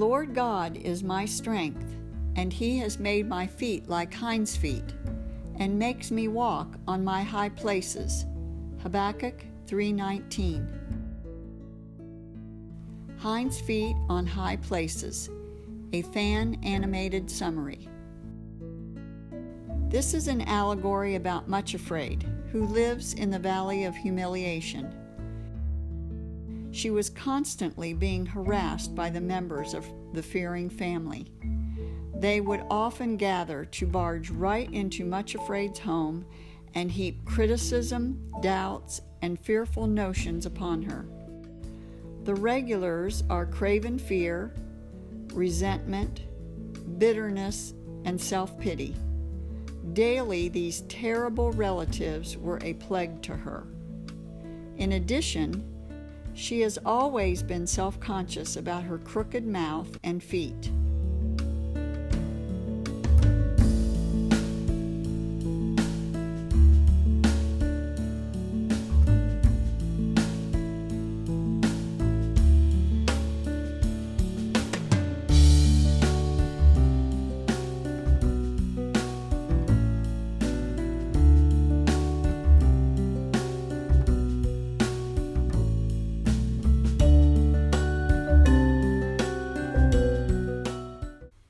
Lord God is my strength, and he has made my feet like hinds' feet, and makes me walk on my high places. Habakkuk 3:19. Hinds' feet on high places, a fan-animated summary. This is an allegory about Much Afraid, who lives in the Valley of Humiliation. She was constantly being harassed by the members of the fearing family. They would often gather to barge right into Much Afraid's home and heap criticism, doubts, and fearful notions upon her. The regulars are craven fear, resentment, bitterness, and self-pity. Daily, these terrible relatives were a plague to her. In addition, she has always been self-conscious about her crooked mouth and feet.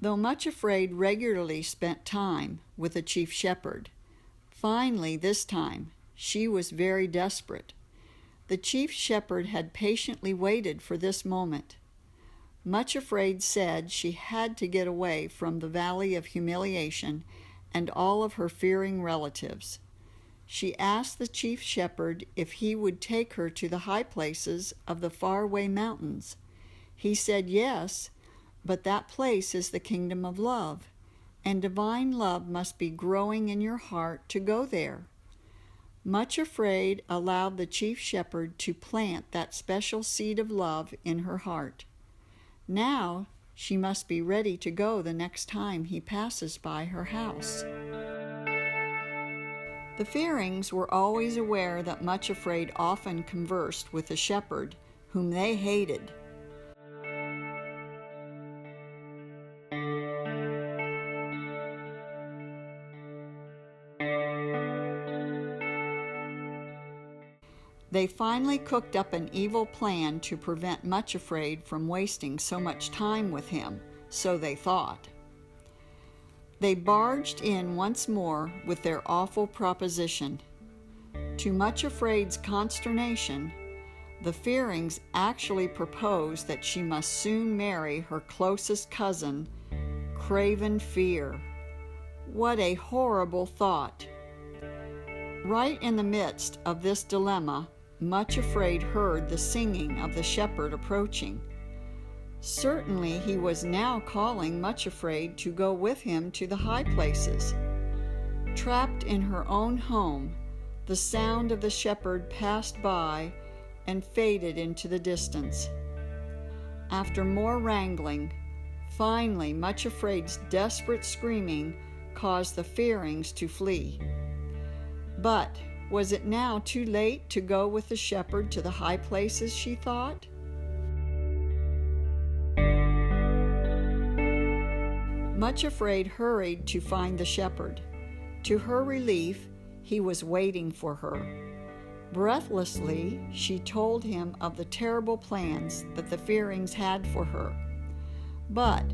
Though Much Afraid regularly spent time with the chief shepherd, finally this time she was very desperate. The chief shepherd had patiently waited for this moment. Much Afraid said she had to get away from the Valley of Humiliation and all of her fearing relatives. She asked the chief shepherd if he would take her to the high places of the faraway mountains. He said yes, but that place is the kingdom of love, and divine love must be growing in your heart to go there. Much Afraid allowed the chief shepherd to plant that special seed of love in her heart. Now she must be ready to go the next time he passes by her house. The Fearings were always aware that Much Afraid often conversed with the shepherd, whom they hated. They finally cooked up an evil plan to prevent Much Afraid from wasting so much time with him, so they thought. They barged in once more with their awful proposition. To Much Afraid's consternation, the Fearings actually proposed that she must soon marry her closest cousin, Craven Fear. What a horrible thought! Right in the midst of this dilemma, Much Afraid heard the singing of the shepherd approaching. Certainly he was now calling Much Afraid to go with him to the high places. Trapped in her own home, the sound of the shepherd passed by and faded into the distance. After more wrangling, finally Much Afraid's desperate screaming caused the Fearings to flee. But was it now too late to go with the shepherd to the high places, she thought? Much Afraid hurried to find the shepherd. To her relief, he was waiting for her. Breathlessly, she told him of the terrible plans that the Fearings had for her. But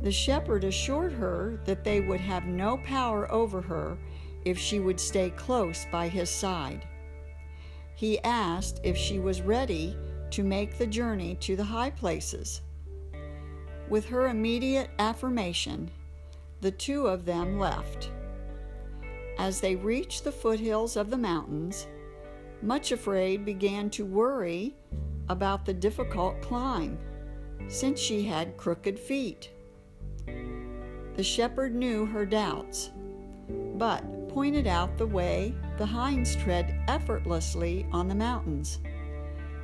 the shepherd assured her that they would have no power over her if she would stay close by his side. He asked if she was ready to make the journey to the high places. With her immediate affirmation, the two of them left. As they reached the foothills of the mountains, Much Afraid began to worry about the difficult climb, since she had crooked feet. The shepherd knew her doubts, but pointed out the way the hinds tread effortlessly on the mountains.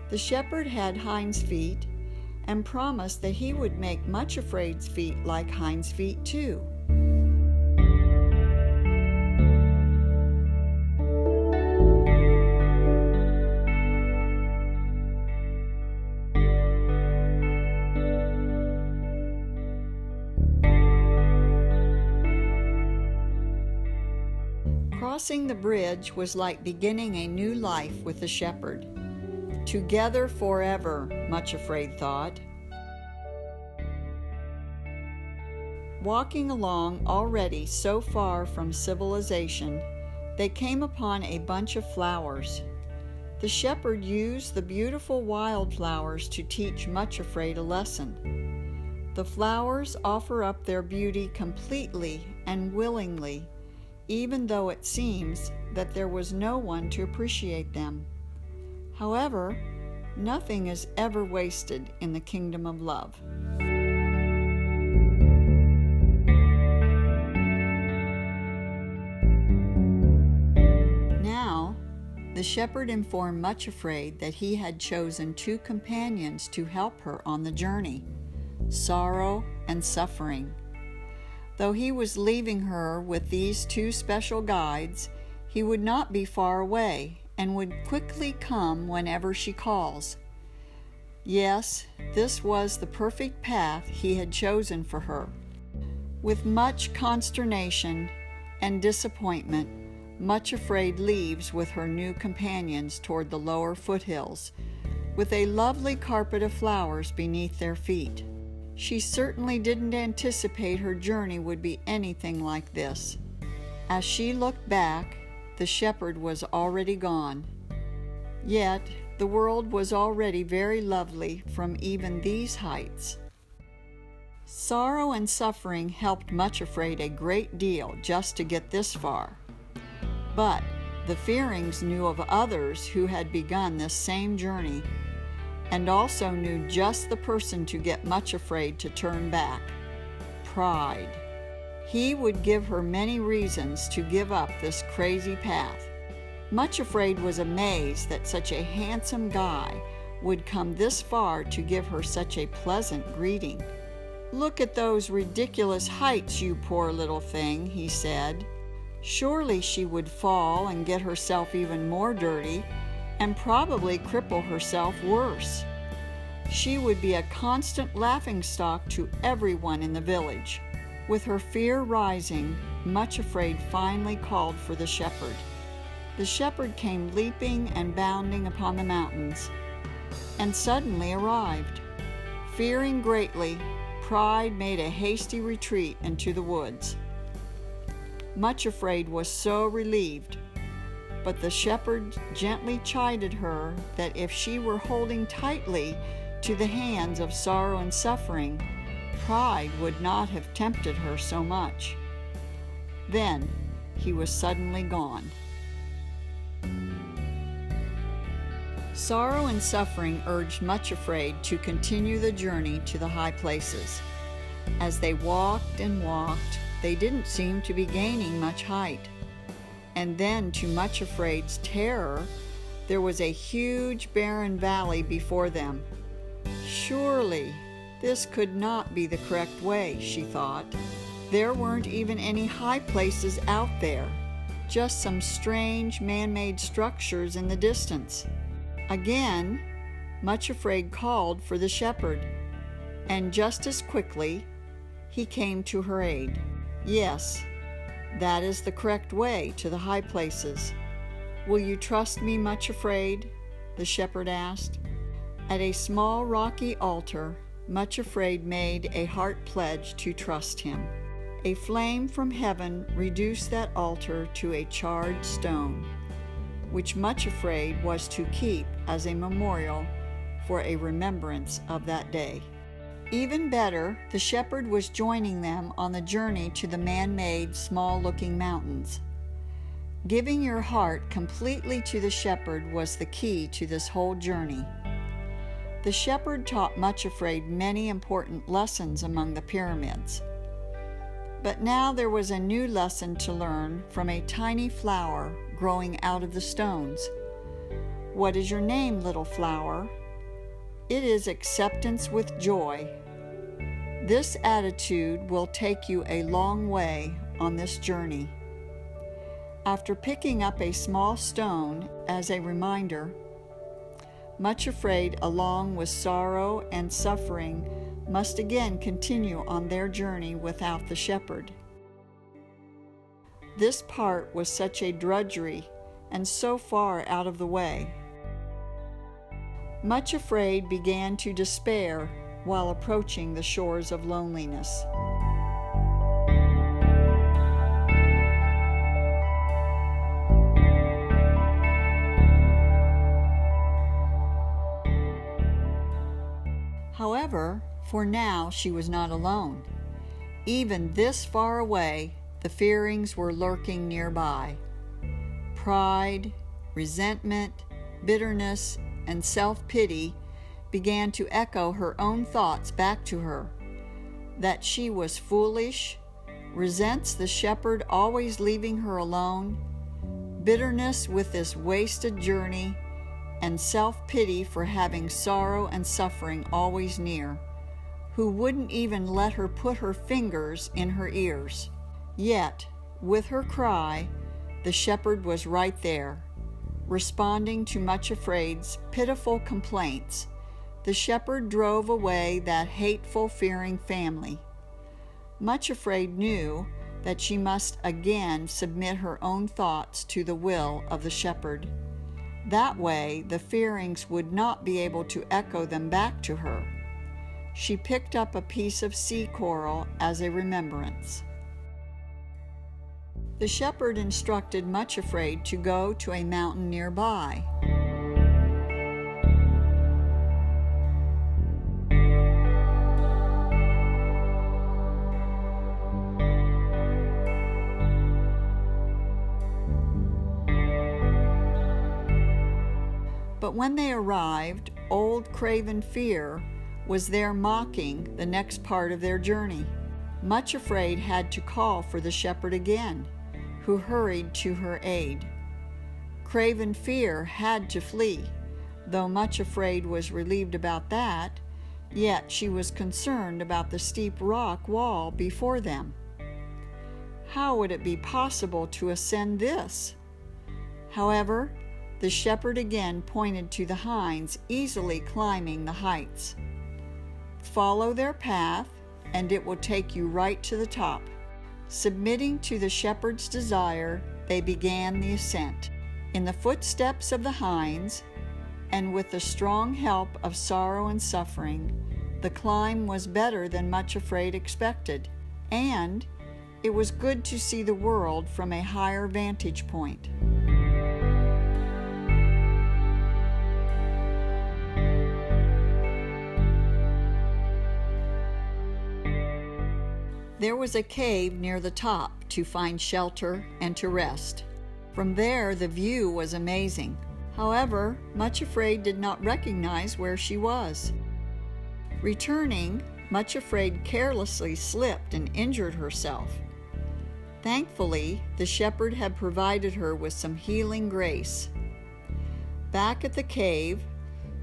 The shepherd had hinds feet and promised that he would make Much Afraid's feet like hinds feet too. Crossing the bridge was like beginning a new life with the shepherd. Together forever, Much Afraid thought. Walking along already so far from civilization, they came upon a bunch of flowers. The shepherd used the beautiful wildflowers to teach Much Afraid a lesson. The flowers offer up their beauty completely and willingly, even though it seems that there was no one to appreciate them. However, nothing is ever wasted in the kingdom of love. Now, the shepherd informed Much Afraid that he had chosen 2 companions to help her on the journey, Sorrow and Suffering. Though he was leaving her with these 2 special guides, he would not be far away and would quickly come whenever she calls. Yes, this was the perfect path he had chosen for her. With much consternation and disappointment, Much Afraid leaves with her new companions toward the lower foothills, with a lovely carpet of flowers beneath their feet. She certainly didn't anticipate her journey would be anything like this. As she looked back, the shepherd was already gone. Yet, the world was already very lovely from even these heights. Sorrow and Suffering helped Much Afraid a great deal just to get this far. But the Fearings knew of others who had begun this same journey, and also knew just the person to get Much Afraid to turn back: pride. He would give her many reasons to give up this crazy path. Much Afraid was amazed that such a handsome guy would come this far to give her such a pleasant greeting. "Look at those ridiculous heights, you poor little thing," he said. Surely she would fall and get herself even more dirty, and probably cripple herself worse. She would be a constant laughingstock to everyone in the village. With her fear rising, Much Afraid finally called for the shepherd. The shepherd came leaping and bounding upon the mountains, and suddenly arrived. Fearing greatly, Pride made a hasty retreat into the woods. Much Afraid was so relieved, but the shepherd gently chided her that if she were holding tightly to the hands of Sorrow and Suffering, Pride would not have tempted her so much. Then he was suddenly gone. Sorrow and Suffering urged Much Afraid to continue the journey to the high places. As they walked and walked, they didn't seem to be gaining much height. And then, to Much Afraid's terror, there was a huge barren valley before them. Surely, this could not be the correct way, she thought. There weren't even any high places out there, just some strange man-made structures in the distance. Again, Much Afraid called for the shepherd, and just as quickly, he came to her aid. "Yes, that is the correct way to the high places. Will you trust me, Much Afraid?" the shepherd asked. At a small rocky altar, Much Afraid made a heart pledge to trust him. A flame from heaven reduced that altar to a charred stone, which Much Afraid was to keep as a memorial for a remembrance of that day. Even better, the shepherd was joining them on the journey to the man-made, small-looking mountains. Giving your heart completely to the shepherd was the key to this whole journey. The shepherd taught Much Afraid many important lessons among the pyramids. But now there was a new lesson to learn from a tiny flower growing out of the stones. "What is your name, little flower?" "It is acceptance with joy." This attitude will take you a long way on this journey. After picking up a small stone as a reminder, Much Afraid, along with Sorrow and Suffering, must again continue on their journey without the shepherd. This part was such a drudgery and so far out of the way. Much afraid, began to despair while approaching the shores of loneliness. However, for now she was not alone. Even this far away, the fearings were lurking nearby. Pride, resentment, bitterness, and self-pity began to echo her own thoughts back to her, that she was foolish, resents the shepherd always leaving her alone, bitterness with this wasted journey, and self-pity for having sorrow and suffering always near, who wouldn't even let her put her fingers in her ears. Yet, with her cry, the shepherd was right there, responding to Much Afraid's pitiful complaints. The shepherd drove away that hateful, fearing family. Much Afraid knew that she must again submit her own thoughts to the will of the shepherd. That way, the fearings would not be able to echo them back to her. She picked up a piece of sea coral as a remembrance. The shepherd instructed Much Afraid to go to a mountain nearby. But when they arrived, old craven Fear was there mocking the next part of their journey. Much Afraid had to call for the shepherd again, who hurried to her aid. Craven Fear had to flee. Though Much Afraid was relieved about that, yet she was concerned about the steep rock wall before them. How would it be possible to ascend this? However, the shepherd again pointed to the Hinds easily climbing the heights. Follow their path, and it will take you right to the top. Submitting to the shepherd's desire, they began the ascent. In the footsteps of the Hinds, and with the strong help of sorrow and suffering, the climb was better than Much Afraid expected, and it was good to see the world from a higher vantage point. There was a cave near the top to find shelter and to rest. From there, the view was amazing. However, Much Afraid did not recognize where she was. Returning, Much Afraid carelessly slipped and injured herself. Thankfully, the shepherd had provided her with some healing grace. Back at the cave,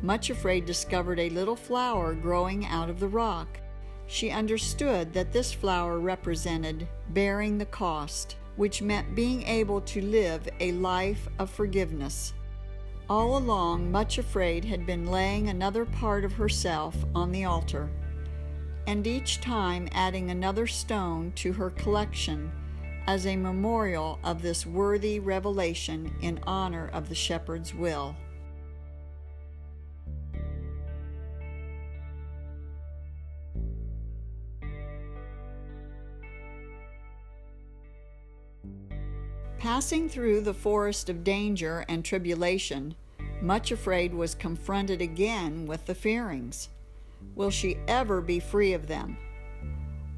Much Afraid discovered a little flower growing out of the rock. She understood that this flower represented bearing the cost, which meant being able to live a life of forgiveness. All along, Much Afraid had been laying another part of herself on the altar, and each time adding another stone to her collection as a memorial of this worthy revelation in honor of the shepherd's will. Passing through the forest of danger and tribulation, Much Afraid was confronted again with the fearings. Will she ever be free of them?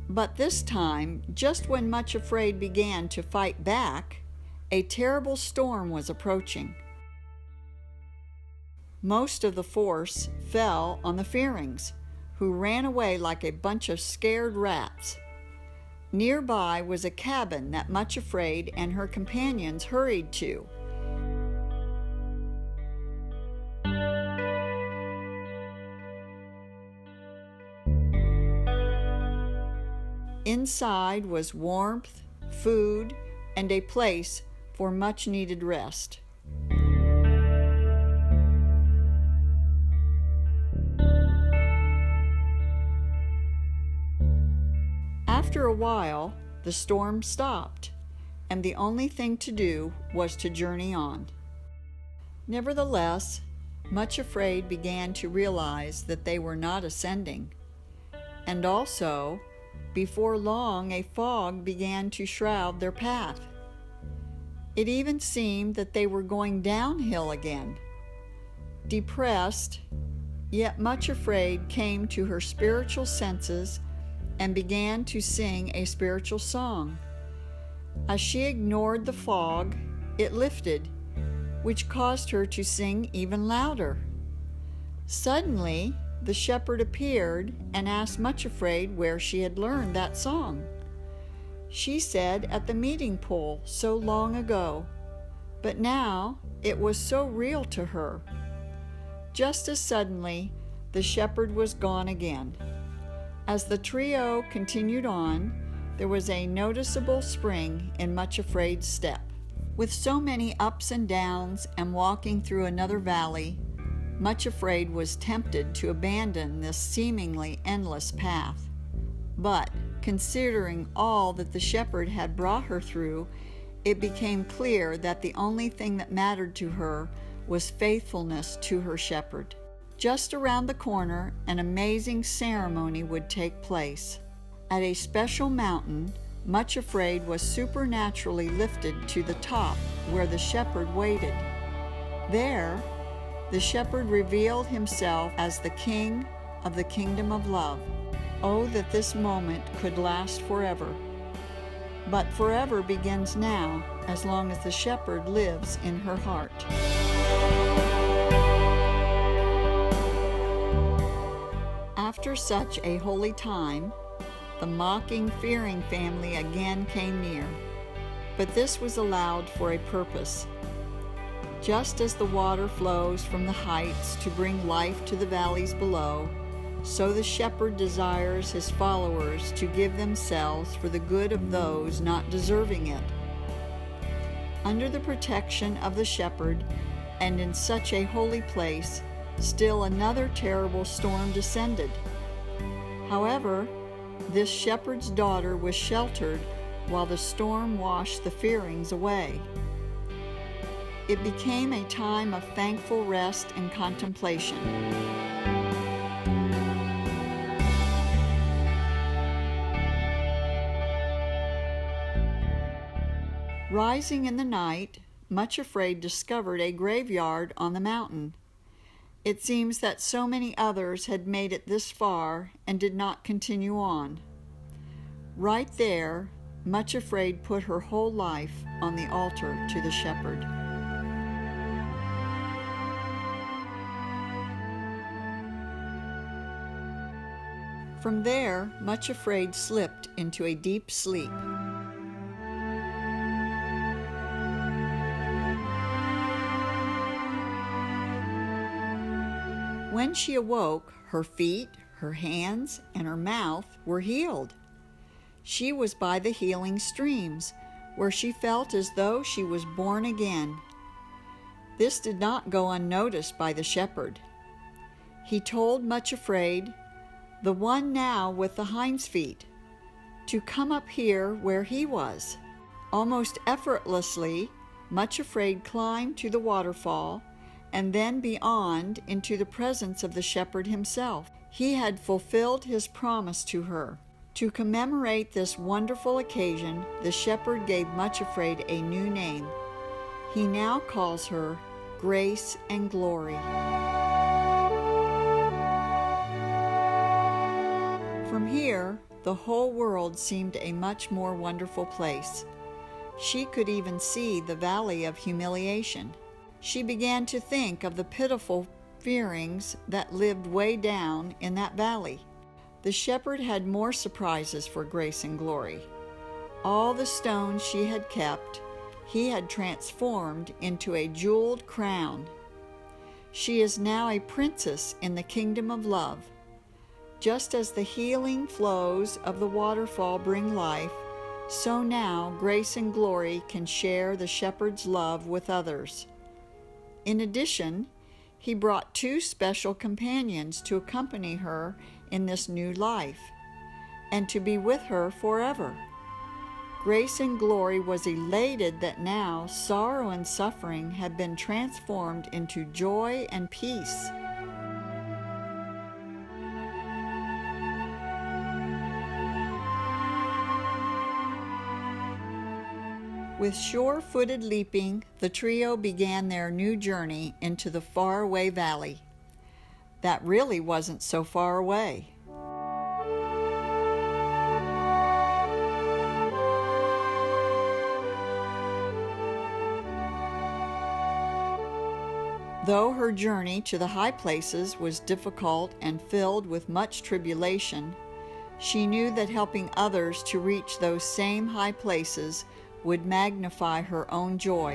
But this time, just when Much Afraid began to fight back, a terrible storm was approaching. Most of the force fell on the fearings, who ran away like a bunch of scared rats. Nearby was a cabin that Much Afraid and her companions hurried to. Inside was warmth, food, and a place for much-needed rest. After a while, the storm stopped, and the only thing to do was to journey on. Nevertheless, Much Afraid began to realize that they were not ascending, and also, before long, a fog began to shroud their path. It even seemed that they were going downhill again. Depressed, yet much afraid, came to her spiritual senses and began to sing a spiritual song. As she ignored the fog, it lifted, which caused her to sing even louder. Suddenly, the shepherd appeared and asked Much Afraid where she had learned that song. She said at the meeting pool so long ago, but now it was so real to her. Just as suddenly, the shepherd was gone again. As the trio continued on, there was a noticeable spring in Much Afraid's step. With so many ups and downs and walking through another valley, Much Afraid was tempted to abandon this seemingly endless path. But, considering all that the shepherd had brought her through, it became clear that the only thing that mattered to her was faithfulness to her shepherd. Just around the corner, an amazing ceremony would take place. At a special mountain, Much Afraid was supernaturally lifted to the top where the shepherd waited. There, the shepherd revealed himself as the King of the Kingdom of Love. Oh, that this moment could last forever. But forever begins now, as long as the shepherd lives in her heart. After such a holy time, the mocking, fearing family again came near. But this was allowed for a purpose. Just as the water flows from the heights to bring life to the valleys below, so the shepherd desires his followers to give themselves for the good of those not deserving it. Under the protection of the shepherd, and in such a holy place, still another terrible storm descended. However, this shepherd's daughter was sheltered while the storm washed the fearings away. It became a time of thankful rest and contemplation. Rising in the night, Much Afraid discovered a graveyard on the mountain. It seems that so many others had made it this far and did not continue on. Right there, Much Afraid put her whole life on the altar to the shepherd. From there, Much Afraid slipped into a deep sleep. When she awoke, her feet, her hands, and her mouth were healed. She was by the healing streams, where she felt as though she was born again. This did not go unnoticed by the shepherd. He told Much Afraid, the one now with the Hinds feet, to come up here where he was. Almost effortlessly, Much Afraid climbed to the waterfall, and then beyond into the presence of the shepherd himself. He had fulfilled his promise to her. To commemorate this wonderful occasion, the shepherd gave Much Afraid a new name. He now calls her Grace and Glory. From here, the whole world seemed a much more wonderful place. She could even see the Valley of Humiliation. She began to think of the pitiful fearings that lived way down in that valley. The shepherd had more surprises for Grace and Glory. All the stones she had kept, he had transformed into a jeweled crown. She is now a princess in the kingdom of love. Just as the healing flows of the waterfall bring life, so now Grace and Glory can share the shepherd's love with others. In addition, he brought 2 special companions to accompany her in this new life, and to be with her forever. Grace and Glory was elated that now sorrow and suffering had been transformed into joy and peace. With sure-footed leaping, the trio began their new journey into the faraway valley. That really wasn't so far away. Though her journey to the high places was difficult and filled with much tribulation, she knew that helping others to reach those same high places would magnify her own joy.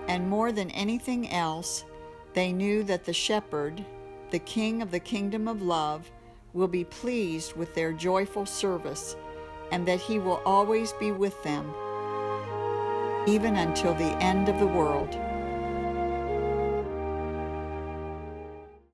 And more than anything else, they knew that the Shepherd, the King of the Kingdom of Love, will be pleased with their joyful service, and that He will always be with them, even until the end of the world.